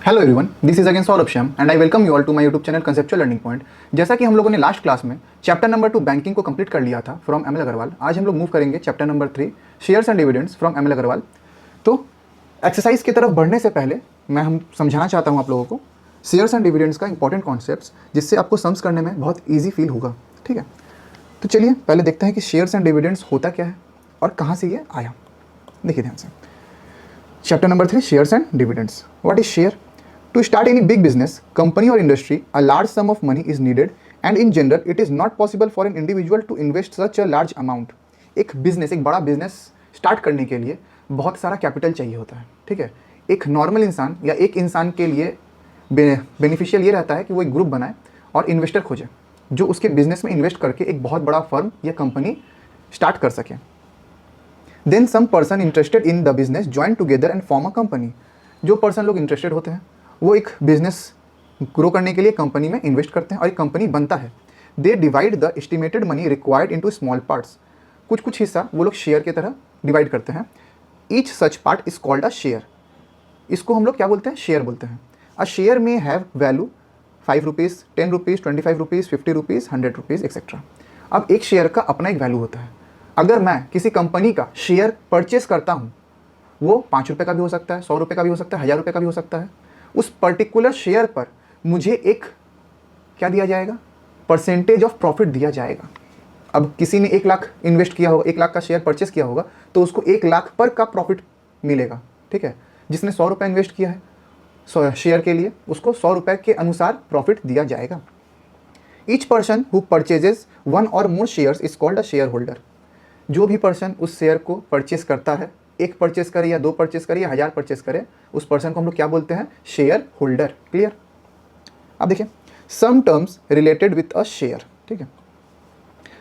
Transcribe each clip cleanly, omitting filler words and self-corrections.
Hello everyone, this is again Saurabh Shyam and I welcome you all to my YouTube channel conceptual learning point. जैसा कि हम लोगों ने last class में chapter number 2 banking को complete कर लिया था फ्रॉम एमएल अग्रवाल, आज हम लोग मूव करेंगे chapter number 3 shares and dividends from ML Agrawal. तो एक्सरसाइज की तरफ बढ़ने से पहले मैं समझाना चाहता हूँ आप लोगों को शेयर्स एंड डिविडेंड्स का इंपॉर्टेंट कॉन्सेप्ट्स, जिससे आपको सम्स करने में बहुत ईजी फील होगा। ठीक है, तो चलिए पहले देखते हैं कि शेयर्स एंड डिविडेंड्स होता क्या है और कहाँ से ये आया। देखिए ध्यान से, chapter number 3 shares and dividends. What is share? To start any big business, company or industry, a large sum of money is needed, and in general, it is not possible for an individual to invest such a large amount. एक business, एक बड़ा business start करने के लिए बहुत सारा capital चाहिए होता है। ठीक है, एक नॉर्मल इंसान या एक इंसान के लिए बेनिफिशियल ये रहता है कि वो एक ग्रुप बनाए और इन्वेस्टर खोजे जो उसके बिजनेस में इन्वेस्ट करके एक बहुत बड़ा फर्म या कंपनी स्टार्ट कर सके। Then some person interested in the business join together and form a company. जो पर्सन लोग इंटरेस्टेड होते हैं वो एक बिजनेस ग्रो करने के लिए कंपनी में इन्वेस्ट करते हैं और एक कंपनी बनता है। They divide the estimated money required into small parts. कुछ कुछ हिस्सा वो लोग शेयर की तरह डिवाइड करते हैं। Each such part is called a share. इसको हम लोग क्या बोलते हैं? शेयर बोलते हैं। अ शेयर में have value 5 rupees, 10 rupees, 25 rupees, 50 rupees, 100 rupees etcetera. अब एक शेयर का अपना एक वैल्यू होता है। अगर मैं किसी कंपनी का शेयर परचेस करता हूँ, वो 5 रुपये का भी हो सकता है, 100 रुपये का भी हो सकता है, 1000 रुपये का भी हो सकता है। उस पर्टिकुलर शेयर पर मुझे एक क्या दिया जाएगा? परसेंटेज ऑफ प्रॉफिट दिया जाएगा। अब किसी ने 1 लाख इन्वेस्ट किया होगा, 1 लाख का शेयर परचेस किया होगा, तो उसको 1 लाख पर का प्रॉफिट मिलेगा। ठीक है, जिसने 100 रुपये इन्वेस्ट किया है शेयर के लिए, उसको 100 रुपये के अनुसार प्रॉफिट दिया जाएगा। Each person who purchases 1 or more shares is called a share holder. जो भी पर्सन उस शेयर को परचेस करता है, 1 परचेस करे या 2 परचेस करे या 1000 परचेस करे, उस पर्सन को हम लोग क्या बोलते हैं? Share holder. क्लियर? अब देखिए, some terms related with a share. ठीक है,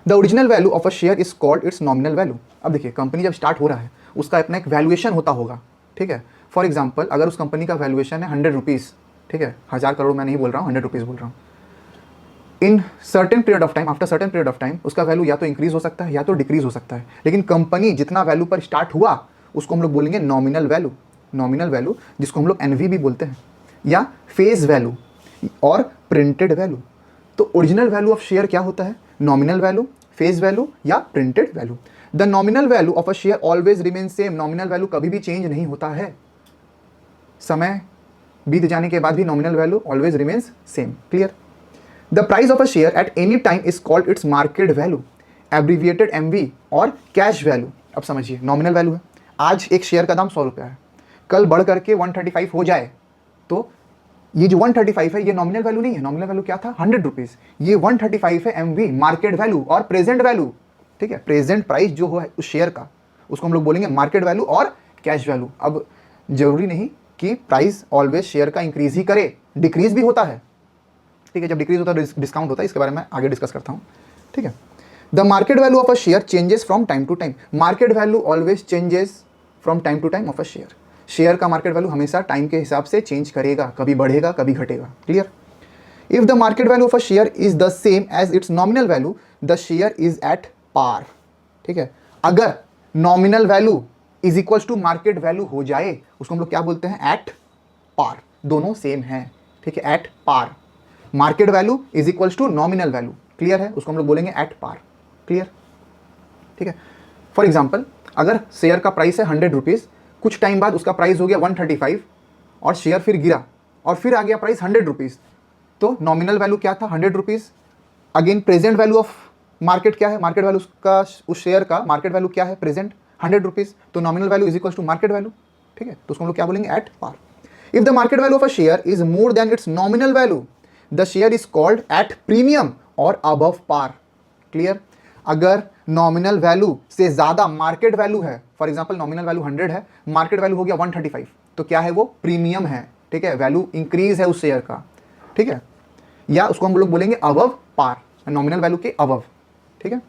the original value of a share is called its nominal value. अब देखिए, कंपनी जब स्टार्ट हो रहा है उसका अपना एक वैल्यूएशन होता होगा। ठीक है, फॉर एग्जाम्पल अगर उस कंपनी का वैल्यूएशन है 100 रुपीज़, ठीक है, 1000 करोड़ मैं नहीं बोल रहा हूँ, 100 रुपीज़ बोल रहा हूँ। In certain period of time, after certain period of time उसका वैल्यू या तो इंक्रीज हो सकता है या तो डिक्रीज हो सकता है। लेकिन कंपनी जितना वैल्यू पर स्टार्ट हुआ उसको हम लोग बोलेंगे नॉमिनल वैल्यू। नॉमिनल वैल्यू जिसको हम लोग एनवी भी बोलते हैं, या फेस वैल्यू और प्रिंटेड वैल्यू। तो ओरिजिनल वैल्यू ऑफ शेयर क्या होता है? नॉमिनल वैल्यू, फेस वैल्यू या printed value. The nominal value of a share always remain same. Nominal value कभी भी चेंज नहीं होता है। समय बीत जाने के बाद भी nominal value always remains same. Clear? The price of a share at any time is called its market value, abbreviated MV और कैश वैल्यू। अब समझिए, नॉमिनल वैल्यू है, आज एक शेयर का दाम 100 रुपये है, कल बढ़ करके 135 हो जाए तो ये जो 135 है ये नॉमिनल वैल्यू नहीं है। नॉमिनल वैल्यू क्या था? 100 रुपीज़। ये 135 है एमवी, मार्केट वैल्यू और प्रेजेंट वैल्यू। ठीक है, प्रेजेंट प्राइस जो है उस शेयर का, उसको हम लोग बोलेंगे मार्केट वैल्यू और कैश वैल्यू। अब जरूरी नहीं कि प्राइस ऑलवेज शेयर का इंक्रीज ही करे, डिक्रीज भी होता है। ठीक है, जब डिक्रीज होता है डिस्काउंट होता है, इसके बारे में आगे डिस्कस करता हूँ। ठीक है, the market value of a share changes from time to time. Market value always changes from time to time of a share. Share का मार्केट वैल्यू हमेशा टाइम के हिसाब से चेंज करेगा, कभी बढ़ेगा कभी घटेगा। Clear? If the market value of a share is the same as its nominal value, the share is at par. ठीक है, अगर nominal value is equal to market value हो जाए उसको हम लोग क्या बोलते हैं? At par. दोनों सेम है। ठीक है, at par. Market value is equal to nominal value. Clear है? उसको हम लोग बोलेंगे एट पार। क्लियर? ठीक है, फॉर एग्जाम्पल अगर शेयर का प्राइस है 100 रुपीज़, कुछ टाइम बाद उसका प्राइस हो गया 135 और शेयर फिर गिरा और फिर आ गया प्राइस 100 रुपीज़, तो नॉमिनल वैल्यू क्या था? 100 rupees. Again present value of market क्या है? मार्केट वैल्यू का, उस शेयर का मार्केट वैल्यू क्या है? Present 100 rupees. तो nominal value is equal to market value. ठीक है, तो उसको हम लोग क्या बोलेंगे? At par. If the market value of a share is more than its nominal value, the share is called at premium or above par. Clear? अगर nominal value से ज़्यादा मार्केट वैल्यू है, फॉर एग्जांपल नॉमिनल वैल्यू 100 है, market value हो गया 135, तो क्या है वो? प्रीमियम है। ठीक है, वैल्यू इंक्रीज है उस शेयर का। ठीक है, या उसको हम लोग बोलेंगे अबव पार, नॉमिनल वैल्यू के अबव। ठीक है,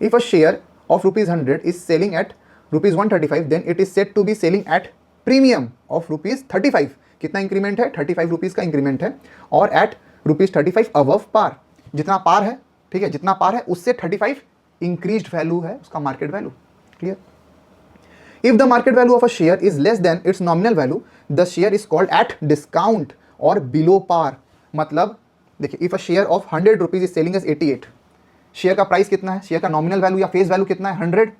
if a share of ₹100 is selling at ₹135, then it is said to be selling at premium of ₹35। कितना इंक्रीमेंट है? 35 रुपीज़ का इंक्रीमेंट है, और एट ₹35 अबव पार। जितना पार है, ठीक है, जितना पार है उससे 35 इंक्रीज्ड वैल्यू है उसका market value. Clear? If the market value of a share is less than its nominal value the share is called at discount और बिलो पार। मतलब देखिए, if a share of 100 rupees is selling as 88, share का price कितना है, share का nominal value या face value कितना है 100,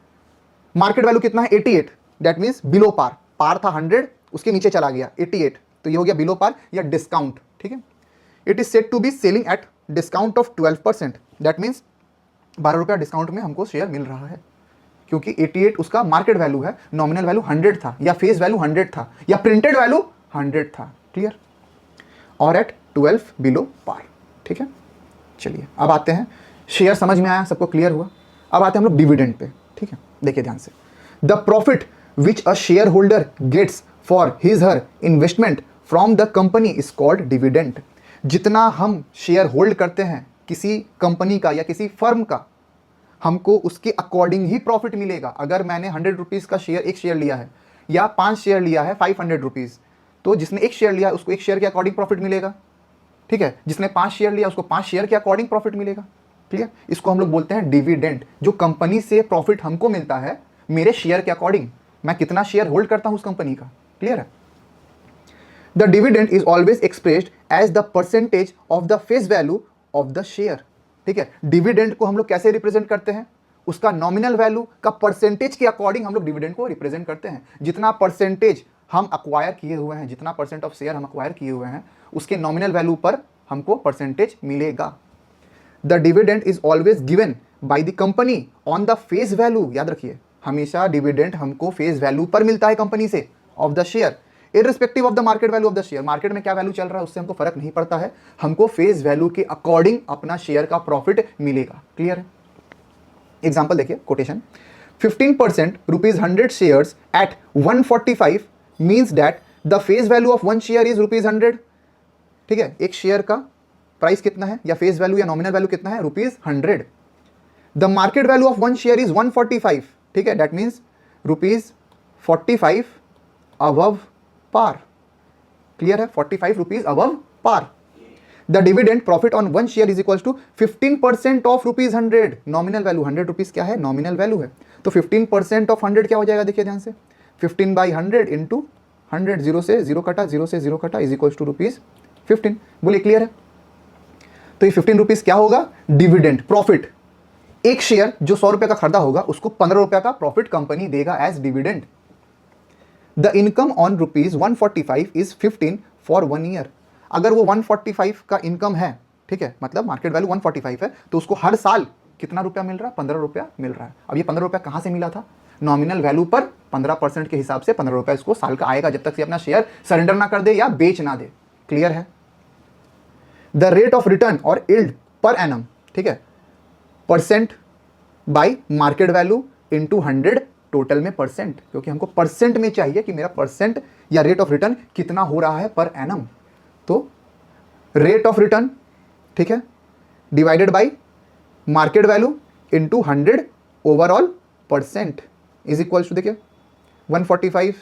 मार्केट वैल्यू कितना है 88, that means below par. Par था 100, उसके नीचे चला गया 88, तो ये हो गया बिलो पार या डिस्काउंट। ठीक है, it is said to be selling at discount of 12%, that means 12 रुपया डिस्काउंट में हमको शेयर मिल रहा है, क्योंकि 88 उसका मार्केट वैल्यू है, नॉमिनल वैल्यू 100 था या फेस वैल्यू 100 था या प्रिंटेड वैल्यू 100 था। क्लियर, और एट 12 बिलो पार। ठीक है, चलिए अब आते हैं, शेयर समझ में आया, सबको क्लियर हुआ। अब आते हैं हम लोग डिविडेंड पे। ठीक है, देखिए ध्यान से, the profit which a share holder gets for his her investment from the company is called dividend. जितना हम शेयर होल्ड करते हैं किसी कंपनी का या किसी फर्म का, हमको उसके अकॉर्डिंग ही प्रॉफिट मिलेगा। अगर मैंने 100 रुपीज़ का शेयर, एक शेयर लिया है या 5 शेयर लिया है 500 रुपीज़, तो जिसने एक शेयर लिया उसको एक शेयर के अकॉर्डिंग प्रॉफिट मिलेगा। ठीक है, जिसने 5 शेयर लिया उसको 5 शेयर के अकॉर्डिंग प्रॉफिट मिलेगा। क्लियर, इसको हम लोग बोलते हैं डिविडेंड। जो कंपनी से प्रॉफिट हमको मिलता है मेरे शेयर के अकॉर्डिंग, मैं कितना शेयर होल्ड करता हूं उस कंपनी का। क्लियर है, the dividend is always expressed as the percentage of the face value of the share. ठीक है, डिविडेंड को हम लोग कैसे रिप्रेजेंट करते हैं, उसका नॉमिनल वैल्यू का परसेंटेज के अकॉर्डिंग हम लोग डिविडेंड को रिप्रेजेंट करते हैं। जितना परसेंटेज हम अक्वायर किए हुए हैं, जितना परसेंट ऑफ शेयर हम अक्वायर किए हुए हैं, उसके नॉमिनल वैल्यू पर हमको परसेंटेज मिलेगा। The dividend is always given by the company on the face value. याद रखिए, हमेशा डिविडेंड हमको फेस वैल्यू पर मिलता है कंपनी से, of the share, irrespective of the market value of the share. Market में क्या वैल्यू चल रहा है उससे हमको फर्क नहीं पड़ता है, हमको फेस वैल्यू के अकॉर्डिंग अपना शेयर का प्रॉफिट मिलेगा। क्लियर है, एग्जांपल देखिए, quotation, 15% rupees 100 shares at 145 means that the face value of one share is rupees 100। ठीक है, एक शेयर का प्राइस कितना है या फेस वैल्यू या नॉमिनल वैल्यू कितना है, rupees 100। The market value of one share is 145। ठीक है, that means rupees 45 above par. Clear है, 45 rupees above par. The dividend profit on one share is equal to 15% of rupees 100। Nominal value 100 rupees क्या है, nominal value है, तो 15% of 100 क्या हो जाएगा, देखिए ध्यान से, 15/100 इंटू 100, 0 से 0 कटा, 0 से 0 कटा, इज इक्वल टू रुपीज 15। बोलिए क्लियर है, तो ये 15 रुपीज क्या होगा, डिविडेंड प्रॉफिट। एक शेयर जो 100 रुपए का खरीदा होगा उसको 15 रुपए का प्रॉफिट कंपनी देगा as dividend. The income on rupees 145 is 15 for 1 year. अगर वो 145 का इनकम है, ठीक है, मतलब मार्केट वैल्यू 145 है, तो उसको हर साल कितना रुपया मिल रहा है, 15 रुपया मिल रहा है। अब ये 15 रुपया कहां से मिला था, नॉमिनल वैल्यू पर 15% के हिसाब से 15 रुपया इसको साल का आएगा, जब तक से अपना शेयर सरेंडर ना कर दे या बेच ना दे। क्लियर है, द रेट ऑफ रिटर्न और यील्ड पर एनम, ठीक है, percent by market value into 100, total में परसेंट, क्योंकि हमको परसेंट में चाहिए कि मेरा परसेंट या रेट ऑफ रिटर्न कितना हो रहा है पर एनम। तो रेट ऑफ रिटर्न, ठीक है, divided by market value into 100 overall percent is equal to, देखिए 145,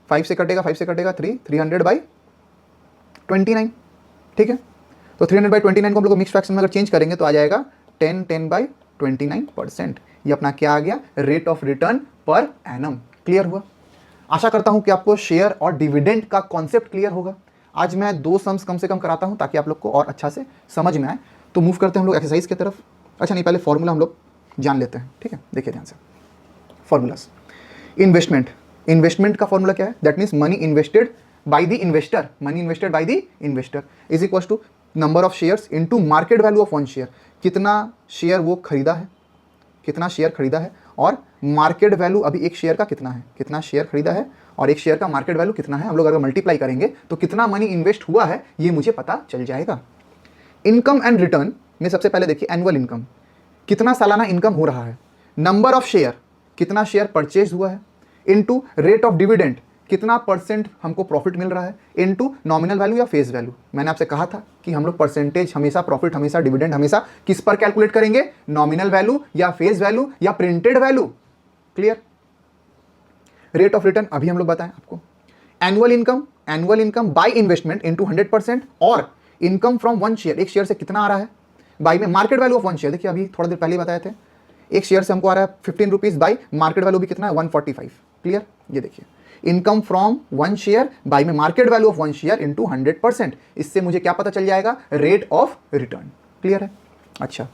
5 से कटेगा 300/29। ठीक है, तो 300/29 को हम लोग मिक्स फ्रैक्शन में अगर चेंज करेंगे तो आ जाएगा 10/29%। ये अपना क्या आ गया, rate of return per annum. Clear हुआ, आशा करता हूं कि आपको शेयर और डिविडेंड का कॉन्सेप्ट क्लियर होगा। आज मैं 2 सम्स कम से कम कराता हूं ताकि आप लोग को और अच्छा से समझ में आए। तो मूव करते हैं हम लोग एक्सरसाइज की तरफ। अच्छा नहीं, पहले फॉर्मूला हम लोग जान लेते हैं। ठीक है, देखिए ध्यान से, फॉर्मूलाज। इन्वेस्टमेंट का फॉर्मूला क्या है, that means money invested by the investor, money invested by the investor is equal to number of shares into market value of one share. कितना शेयर वो खरीदा है, कितना शेयर खरीदा है, और मार्केट वैल्यू अभी एक शेयर का कितना है, कितना शेयर खरीदा है और एक शेयर का मार्केट वैल्यू कितना है। हम लोग अगर मल्टीप्लाई करेंगे तो कितना मनी इन्वेस्ट हुआ है ये मुझे पता चल जाएगा। इनकम एंड रिटर्न में सबसे पहले देखिए एनुअल इनकम, कितना सालाना इनकम हो रहा है, नंबर ऑफ शेयर, कितना शेयर परचेज हुआ है, इनटू रेट ऑफ डिविडेंड, कितना परसेंट हमको प्रॉफिट मिल रहा है, इनटू नॉमिनल वैल्यू या फेस वैल्यू। मैंने आपसे कहा था कि हम लोग परसेंटेज हमेशा, प्रॉफिट हमेशा, डिविडेंड हमेशा किस पर कैलकुलेट करेंगे, नॉमिनल वैल्यू या फेस वैल्यू या printed value. Clear, rate of return अभी हम लोग बताएं आपको। Annual income by investment into 100%, और इनकम फ्रॉम वन शेयर, एक शेयर से कितना आ रहा है, बाय में market value of one share. देखिए अभी थोड़ा देर पहले बताए थे, एक शेयर से हमको आ रहा है 15 रुपीज, बाय मार्केट वैल्यू भी कितना है 145। क्लियर? ये देखिए, income from one share by में market value of one share into 100%, इससे मुझे क्या पता चल जाएगा? Rate of return. क्लियर है? अच्छा,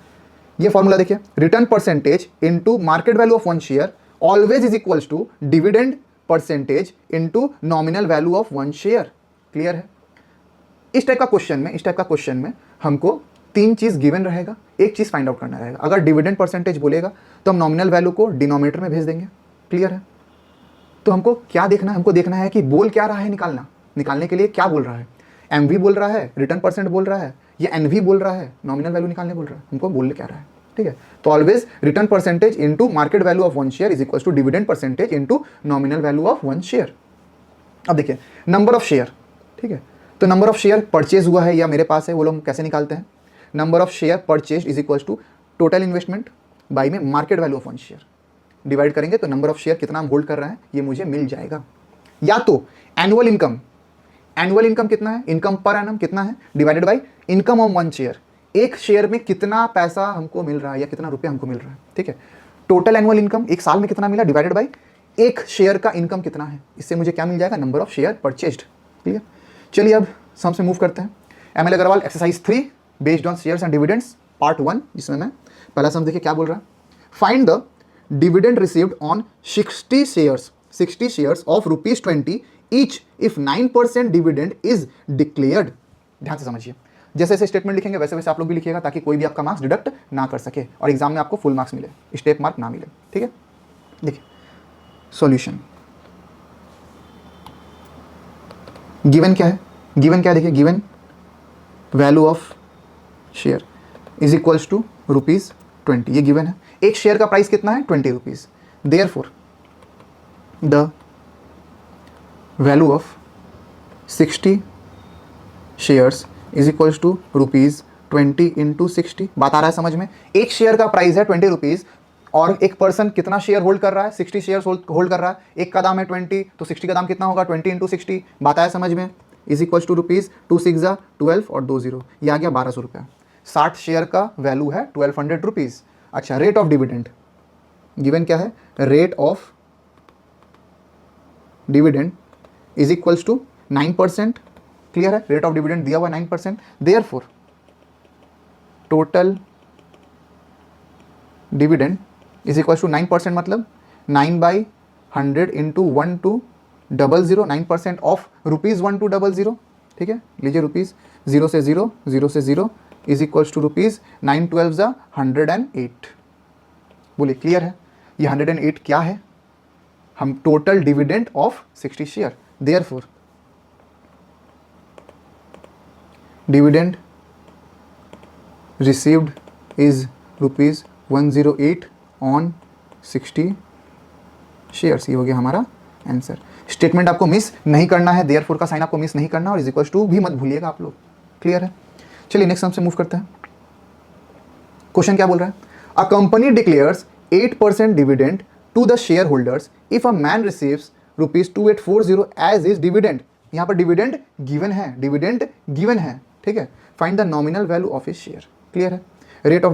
ये फॉर्मूला देखिए, return percentage into market value of one share always is equals to dividend percentage into nominal value of one share. Clear है? इस टाइप का क्वेश्चन में हमको तीन चीज गिवन रहेगा, एक चीज फाइंड आउट करना रहेगा। अगर डिविडेंड परसेंटेज बोलेगा तो हम नॉमिनल वैल्यू को डिनोमिनेटर में भेज देंगे। क्लियर है? तो हमको क्या देखना है? हमको देखना है कि बोल क्या रहा है, निकालने के लिए क्या बोल रहा है। एमवी बोल रहा है, रिटर्न परसेंट बोल रहा है, या एनवी बोल रहा है, नॉमिनल वैल्यू निकालने बोल रहा है, हमको बोलने क्या रहा है। ठीक है? तो always return percentage into market value of one share is equal to dividend percentage into nominal value of one share. अब देखिए, नंबर ऑफ शेयर। ठीक है? तो नंबर ऑफ शेयर परचेज हुआ है या मेरे पास है, वो लोग कैसे निकालते हैं? Number of share purchase is equal to total investment by में market value of one share, divide करेंगे तो नंबर ऑफ शेयर कितना हम होल्ड कर रहे हैं ये मुझे मिल जाएगा। या तो एनुअल इनकम कितना है, इनकम पर एनम कितना है, divided by income of one share, एक शेयर में कितना पैसा हमको मिल रहा है या कितना रुपया हमको मिल रहा है। ठीक है? टोटल एनुअल इनकम एक साल में कितना मिला, डिवाइडेड बाई एक शेयर का इनकम कितना है, इससे मुझे क्या मिल जाएगा? Number of share purchased. Clear? चलिए अब सम से मूव करते हैं। ML Agarwal exercise 3 based on shares and dividends part 1, जिसमें मैं पहला सम देखिए क्या बोल रहा है। Find the dividend received on 60 shares of ₹20 each if 9% dividend is declared. ध्यान से समझिए, जैसे जैसे स्टेटमेंट लिखेंगे वैसे वैसे आप लोग भी लिखिएगा, ताकि कोई भी आपका मार्क्स डिडक्ट ना कर सके और एग्जाम में आपको फुल मार्क्स मिले, स्टेप मार्क ना मिले। ठीक है? देखिए सॉल्यूशन, गिवन क्या है? देखिए, given value of share is equals to ₹20, ये गिवन है। एक शेयर का प्राइस कितना है? ₹20। Therefore the value of 60 shares is equals to ₹20 into 60। बात आ रहा है समझ में? एक शेयर का प्राइस है ₹20 और एक पर्सन कितना शेयर होल्ड कर रहा है? 60 शेयर होल्ड कर रहा है। एक का दाम है 20, तो 60 का दाम कितना होगा? 20 इंटू 60। बात आया समझ में? इज इक्वल्स टू ₹2, 2 6 12 और 2 0, ये आ गया ₹1200। 60 शेयर का वैल्यू है ₹1200। अच्छा, रेट ऑफ डिविडेंड गिवन क्या है? Rate of dividend is equals to 9%। Clear है? रेट ऑफ डिविडेंड दिया हुआ 9%। Therefore total dividend is equals to 9%, मतलब 9/100 इंटू 1200, 9% ऑफ ₹1200। ठीक है? लीजिए रुपीज़ 0 से 0 इज इक्वल्स टू ₹9 12 108। बोलिए क्लियर है? ये 108 क्या है? हम total dividend of 60 share. Therefore dividend received is ₹108 on 60 shares. ये हो गया हमारा आंसर। स्टेटमेंट आपको मिस नहीं करना है, देयरफॉर का साइन आपको मिस नहीं करना, और इज इक्वल्स टू भी मत भूलिएगा आप लोग। क्लियर है? चलिए नेक्स्ट सम से मूव करते हैं। क्वेश्चन क्या बोल रहा है? A company declares 8% dividend to the share holders if a man receives ₹2840 as is dividend. यहाँ पर डिविडेंड गिवन है। ठीक है? Find the nominal value of his share. Clear है? Rate of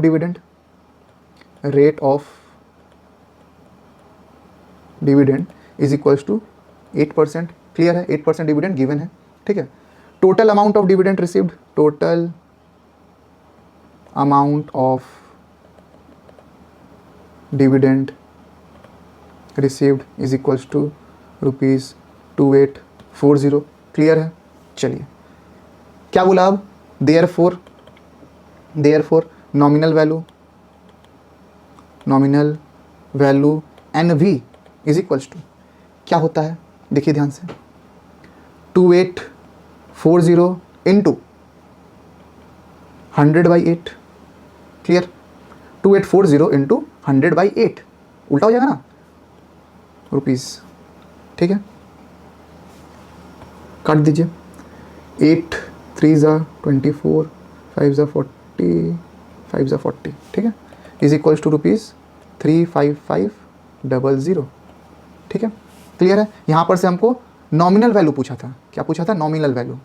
dividend is equals to 8%। Clear है? 8% dividend given है। ठीक है? Total amount of dividend received, total amount of dividend received is equals to ₹2840। Clear है? चलिए क्या बोला अब? Therefore nominal value NV is equals to क्या होता है? देखिए ध्यान से, 2840 इंटू 100/8। क्लियर? 2840 इंटू 100/8 उल्टा हो जाएगा ना, रुपीज़। ठीक है? काट दीजिए। 8 3 24, 5 40, 5 40। ठीक है? Is equals to ₹35500। ठीक है? क्लियर है? यहाँ पर से हमको नॉमिनल वैल्यू पूछा था। क्या पूछा था? Nominal value.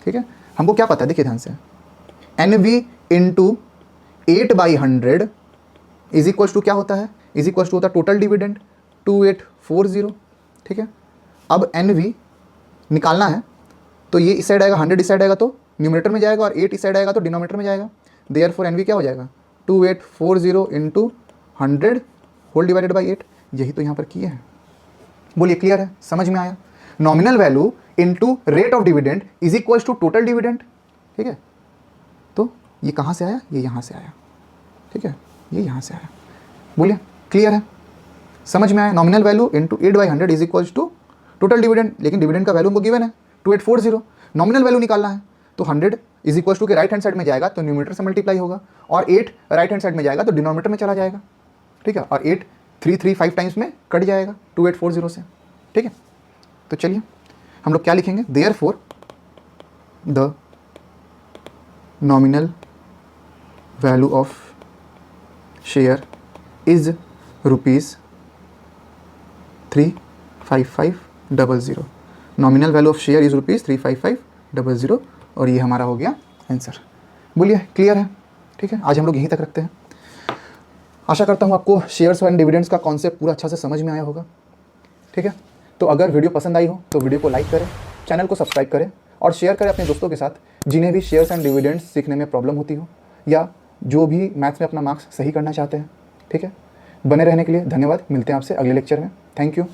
ठीक है? हमको क्या पता है? देखिए ध्यान से, NV into 8/100 is equals to क्या होता है? इज इक्वल्स टू होता है टोटल डिविडेंड 2840। ठीक है। अब NV निकालना है, तो ये इस साइड आएगा, 100 इस साइड आएगा तो न्यूमरेटर में जाएगा, और 8 इस साइड आएगा तो डिनोमिनेटर में जाएगा। देयरफॉर NV क्या हो जाएगा, 2840 इंटू 100 होल डिवाइडेड बाई 8। यही तो यहाँ पर किए हैं। बोलिए क्लियर है, समझ में आया। Nominal value into rate of dividend is equal to total dividend, ठीक है। तो ये कहाँ से आया, ये यहाँ से आया, ठीक है, ये यहाँ से आया। बोलिए क्लियर है, समझ में आया। Nominal value into 8/100 is equal to total dividend, लेकिन डिविडेंड का वैल्यू हमको गिवन है 2840। नॉमिनल वैल्यू निकालना है तो 100 इज इक्वल टू के राइट हैंड साइड में जाएगा तो न्यूमरेटर से मल्टीप्लाई होगा, और 8 राइट हैंड साइड में जाएगा तो डिनोमिनेटर में चला जाएगा, ठीक है। और 8 335 टाइम्स में कट जाएगा 2840 से, ठीक है। तो चलिए हम लोग क्या लिखेंगे, therefore the nominal value of share is ₹35500। Nominal value of share is ₹35500, और ये हमारा हो गया आंसर। बोलिए क्लियर है, ठीक है। आज हम लोग यहीं तक रखते हैं। आशा करता हूँ आपको शेयर्स एंड डिविडेंड्स का कॉन्सेप्ट पूरा अच्छा से समझ में आया होगा, ठीक है। तो अगर वीडियो पसंद आई हो तो वीडियो को लाइक करें, चैनल को सब्सक्राइब करें और शेयर करें अपने दोस्तों के साथ जिन्हें भी शेयर्स एंड डिविडेंड्स सीखने में प्रॉब्लम होती हो, या जो भी मैथ्स में अपना मार्क्स सही करना चाहते हैं, ठीक है। बने रहने के लिए धन्यवाद। मिलते हैं आपसे अगले लेक्चर में। Thank you.